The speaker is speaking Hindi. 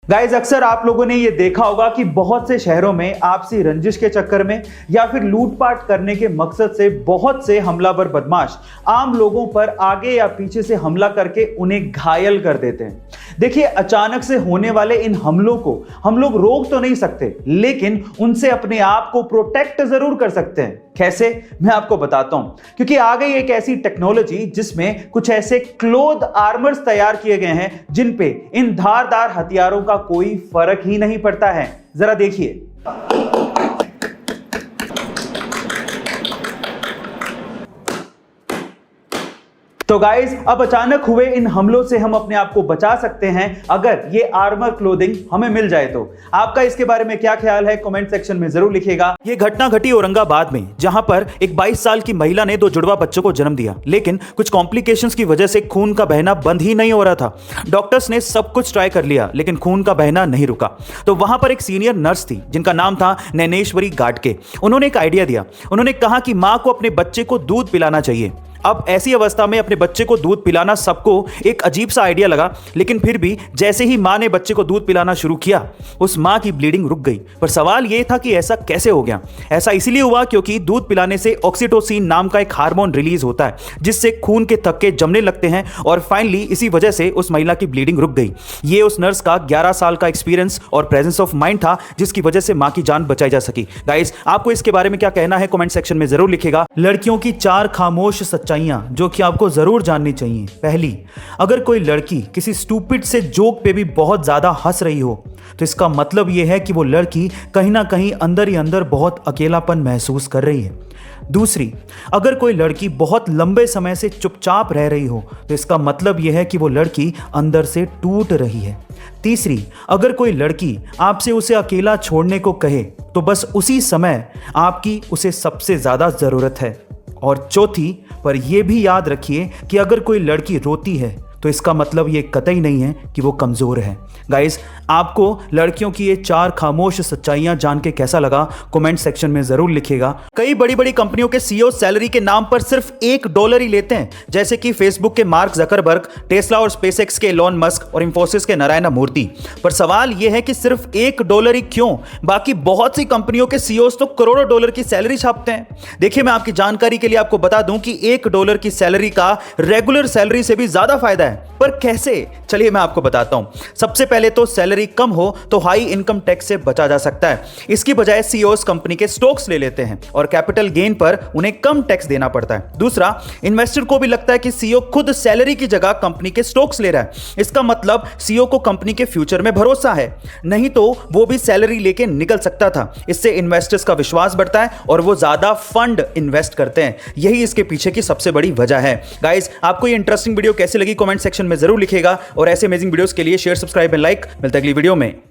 गाइज अक्सर आप लोगों ने ये देखा होगा कि बहुत से शहरों में आपसी रंजिश के चक्कर में या फिर लूटपाट करने के मकसद से बहुत से हमलावर बदमाश आम लोगों पर आगे या पीछे से हमला करके उन्हें घायल कर देते हैं। देखिए, अचानक से होने वाले इन हमलों को हम लोग रोक तो नहीं सकते, लेकिन उनसे अपने आप को प्रोटेक्ट जरूर कर सकते हैं। कैसे, मैं आपको बताता हूं। क्योंकि आ गई एक ऐसी टेक्नोलॉजी जिसमें कुछ ऐसे क्लोथ आर्मर्स तैयार किए गए हैं जिन पे इन धारदार हथियारों का कोई फर्क ही नहीं पड़ता है। जरा देखिए। तो गाइस, अब अचानक हुए इन हमलों से हम अपने आप को बचा सकते हैं अगर ये आर्मर क्लोथिंग हमें मिल जाए तो। आपका इसके बारे में क्या ख्याल है, कमेंट सेक्शन में जरूर लिखिएगा। ये घटना घटी औरंगाबाद में, जहां पर एक 22 साल की महिला ने 2 जुड़वा बच्चों को जन्म दिया, लेकिन कुछ कॉम्प्लिकेशंस की वजह से खून का बहना बंद ही नहीं हो रहा था। डॉक्टर्स ने सब कुछ ट्राई कर लिया, लेकिन खून का बहना नहीं रुका। तो वहां पर एक सीनियर नर्स थी जिनका नाम था नैनेश्वरी गाडके। उन्होंने एक आइडिया दिया। उन्होंने कहा कि मां को अपने बच्चे को दूध पिलाना चाहिए। अब ऐसी अवस्था में अपने बच्चे को दूध पिलाना सबको एक अजीब सा आइडिया लगा, लेकिन फिर भी जैसे ही मां ने बच्चे को दूध पिलाना शुरू किया, उस मां की ब्लीडिंग रुक गई। पर सवाल यह था कि ऐसा कैसे हो गया। ऐसा इसलिए हुआ क्योंकि दूध पिलाने से ऑक्सीटोसिन नाम का एक हार्मोन रिलीज होता है, जिससे खून के थक्के जमने लगते हैं, और फाइनली इसी वजह से उस महिला की ब्लीडिंग रुक गई। ये उस नर्स का 11 साल का एक्सपीरियंस और प्रेजेंस ऑफ माइंड था, जिसकी वजह से मां की जान बचाई जा सकी। गाइस, आपको इसके बारे में क्या कहना है, कमेंट सेक्शन में जरूर लिखिएगा। लड़कियों की 4 खामोश सच्चाइयां जो कि आपको जरूर जाननी चाहिए। पहली, अगर कोई लड़की किसी स्टूपिड से जोक पे भी बहुत ज्यादा हंस रही हो, तो इसका मतलब यह है कि वो लड़की कहीं ना कहीं अंदर ही अंदर बहुत अकेलापन महसूस कर रही है। दूसरी, अगर कोई लड़की बहुत लंबे समय से चुपचाप रह रही हो, तो इसका मतलब यह है कि वो लड़की अंदर से टूट रही है। तीसरी, अगर कोई लड़की आपसे उसे अकेला छोड़ने को कहे, तो बस उसी समय आपकी उसे सबसे ज्यादा जरूरत है। और चौथी, पर यह भी याद रखिए कि अगर कोई लड़की रोती है, तो इसका मतलब ये कतई नहीं है कि वो कमजोर है। गाइस, आपको लड़कियों की ये 4 खामोश सच्चाइयां जान के कैसा लगा, कमेंट सेक्शन में जरूर लिखिएगा। कई बड़ी बड़ी कंपनियों के सीईओ सैलरी के नाम पर सिर्फ $1 ही लेते हैं, जैसे कि फेसबुक के मार्क जकरबर्ग, टेस्ला और स्पेसएक्स के एलोन मस्क और इंफोसिस के नारायण मूर्ति। पर सवाल यह है कि सिर्फ $1 ही क्यों? बाकी बहुत सी कंपनियों के सीईओ तो करोड़ों डॉलर की सैलरी छापते हैं। देखिए, मैं आपकी जानकारी के लिए आपको बता दूं कि $1 की सैलरी का रेगुलर सैलरी से भी ज्यादा फायदा है। पर कैसे? चलिए मैं आपको बताता हूं। सबसे पहले तो सैलरी कम हो तो हाई इनकम टैक्स से बचा जा सकता है। इसकी बजाय सीईओस कंपनी के स्टॉक्स ले लेते हैं और कैपिटल गेन पर उन्हें कम टैक्स देना पड़ता है। दूसरा, इन्वेस्टर को भी लगता है कि सीईओ खुद सैलरी की जगह कंपनी के स्टॉक्स ले रहा है। इसका मतलब सीईओ को कंपनी के फ्यूचर में भरोसा है, नहीं तो वो भी सैलरी लेके निकल सकता था। इससे इन्वेस्टर्स का विश्वास बढ़ता है और वो ज्यादा फंड इन्वेस्ट करते हैं। यही इसके पीछे की सबसे बड़ी वजह है। गाइस, आपको ये इंटरेस्टिंग वीडियो कैसी लगी, कमेंट सेक्शन में जरूर लिखिएगा। और ऐसे अमेजिंग वीडियोस के लिए शेयर, सब्सक्राइब एंड लाइक। मिलते हैं अगली वीडियो में।